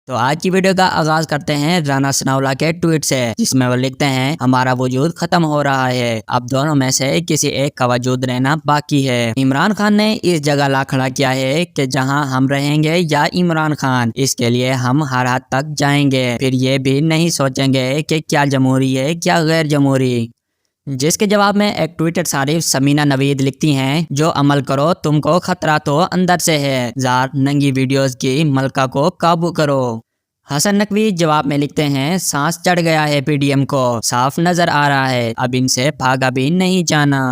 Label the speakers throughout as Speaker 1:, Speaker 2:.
Speaker 1: تو آج کی ویڈیو کا آغاز کرتے ہیں رانا ثناءاللہ کے ٹویٹ سے، جس میں وہ لکھتے ہیں ہمارا وجود ختم ہو رہا ہے، اب دونوں میں سے کسی ایک کا وجود رہنا باقی ہے۔ عمران خان نے اس جگہ لا کھڑا کیا ہے کہ جہاں ہم رہیں گے یا عمران خان، اس کے لیے ہم ہر حد تک جائیں گے، پھر یہ بھی نہیں سوچیں گے کہ کیا جمہوری ہے کیا غیر جمہوری۔ جس کے جواب میں ایک ٹویٹر صارف سمینہ نوید لکھتی ہیں جو عمل کرو تم کو خطرہ تو اندر سے ہے، زار ننگی ویڈیوز کی ملکہ کو قابو کرو۔ حسن نقوی جواب میں لکھتے ہیں سانس چڑھ گیا ہے پی ڈی ایم کو، صاف نظر آ رہا ہے اب ان سے بھاگا بھی نہیں جانا۔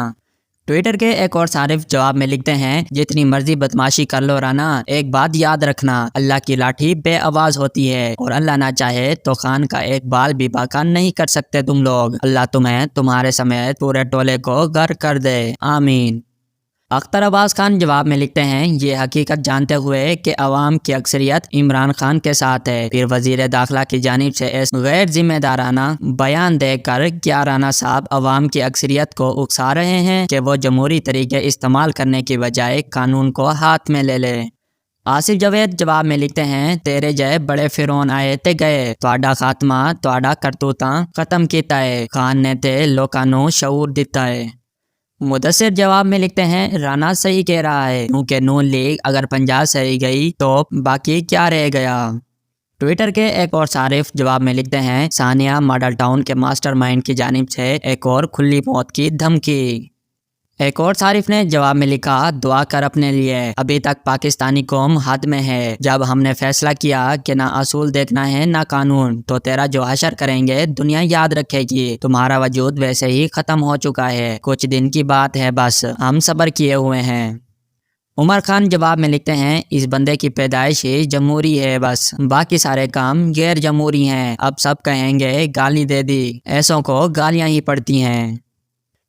Speaker 1: ٹویٹر کے ایک اور صارف جواب میں لکھتے ہیں جتنی مرضی بدماشی کر لو رانا، ایک بات یاد رکھنا، اللہ کی لاٹھی بے آواز ہوتی ہے اور اللہ نہ چاہے تو خان کا ایک بال بھی باقا نہیں کر سکتے تم لوگ، اللہ تمہیں تمہارے سمیت پورے ٹولے کو غرق کر دے، آمین۔ اختر عباس خان جواب میں لکھتے ہیں یہ حقیقت جانتے ہوئے کہ عوام کی اکثریت عمران خان کے ساتھ ہے، پھر وزیر داخلہ کی جانب سے اس غیر ذمہ دارانہ بیان دے کر کیا رانا صاحب عوام کی اکثریت کو اکسا رہے ہیں کہ وہ جمہوری طریقے استعمال کرنے کی بجائے قانون کو ہاتھ میں لے لے۔ آصف جاوید جواب میں لکھتے ہیں تیرے جے بڑے فرعون آئے تے گئے، تواڈا خاتمہ تواڈا کرتوتاں ختم کیتا ہے، خان نے تے لوکاں نوں شعور دتا ہے۔ مدثر جواب میں لکھتے ہیں رانا صحیح کہہ رہا ہے کیونکہ نون لیگ اگر 50 سے ہی گئی تو باقی کیا رہ گیا۔ ٹویٹر کے ایک اور صارف جواب میں لکھتے ہیں ثانیہ ماڈل ٹاؤن کے ماسٹر مائنڈ کی جانب سے ایک اور کھلی موت کی دھمکی۔ ایک اور صارف نے جواب میں لکھا دعا کر اپنے لیے، ابھی تک پاکستانی قوم حد میں ہے، جب ہم نے فیصلہ کیا کہ نہ اصول دیکھنا ہے نہ قانون، تو تیرا جو حشر کریں گے دنیا یاد رکھے گی، تمہارا وجود ویسے ہی ختم ہو چکا ہے، کچھ دن کی بات ہے بس، ہم صبر کیے ہوئے ہیں۔ عمر خان جواب میں لکھتے ہیں اس بندے کی پیدائش ہی جمہوری ہے بس، باقی سارے کام غیر جمہوری ہیں، اب سب کہیں گے گالی دے دی، ایسوں کو گالیاں ہی پڑتی ہیں۔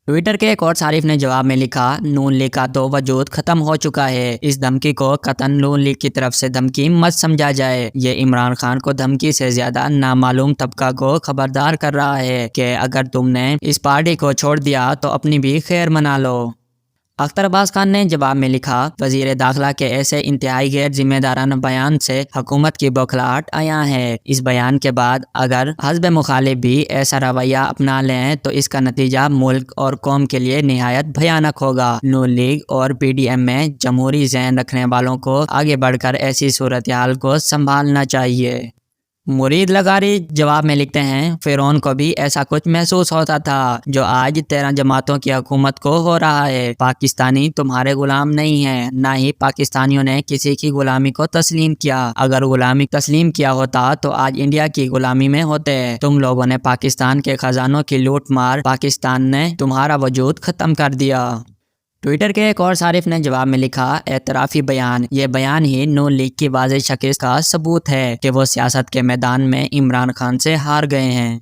Speaker 1: ٹویٹر کے ایک اور صارف نے جواب میں لکھا نون لیگ کا تو وجود ختم ہو چکا ہے، اس دھمکی کو قطعاً نون لیگ کی طرف سے دھمکی مت سمجھا جائے، یہ عمران خان کو دھمکی سے زیادہ نامعلوم طبقہ کو خبردار کر رہا ہے کہ اگر تم نے اس پارٹی کو چھوڑ دیا تو اپنی بھی خیر منا لو۔ اختر عباس خان نے جواب میں لکھا وزیر داخلہ کے ایسے انتہائی غیر ذمہ دارانہ بیان سے حکومت کی بوکھلاہٹ عیاں ہے، اس بیان کے بعد اگر حزب مخالف بھی ایسا رویہ اپنا لیں تو اس کا نتیجہ ملک اور قوم کے لیے نہایت بھیانک ہوگا۔ نون لیگ اور پی ڈی ایم میں جمہوری ذہن رکھنے والوں کو آگے بڑھ کر ایسی صورتحال کو سنبھالنا چاہیے۔ مرید لغاری جواب میں لکھتے ہیں فرعون کو بھی ایسا کچھ محسوس ہوتا تھا جو آج 13 جماعتوں کی حکومت کو ہو رہا ہے، پاکستانی تمہارے غلام نہیں ہیں، نہ ہی پاکستانیوں نے کسی کی غلامی کو تسلیم کیا، اگر غلامی تسلیم کیا ہوتا تو آج انڈیا کی غلامی میں ہوتے، تم لوگوں نے پاکستان کے خزانوں کی لوٹ مار، پاکستان نے تمہارا وجود ختم کر دیا۔ ٹویٹر کے ایک اور صارف نے جواب میں لکھا اعترافی بیان، یہ بیان ہی نون لیگ کی واضح شکست کا ثبوت ہے کہ وہ سیاست کے میدان میں عمران خان سے ہار گئے ہیں۔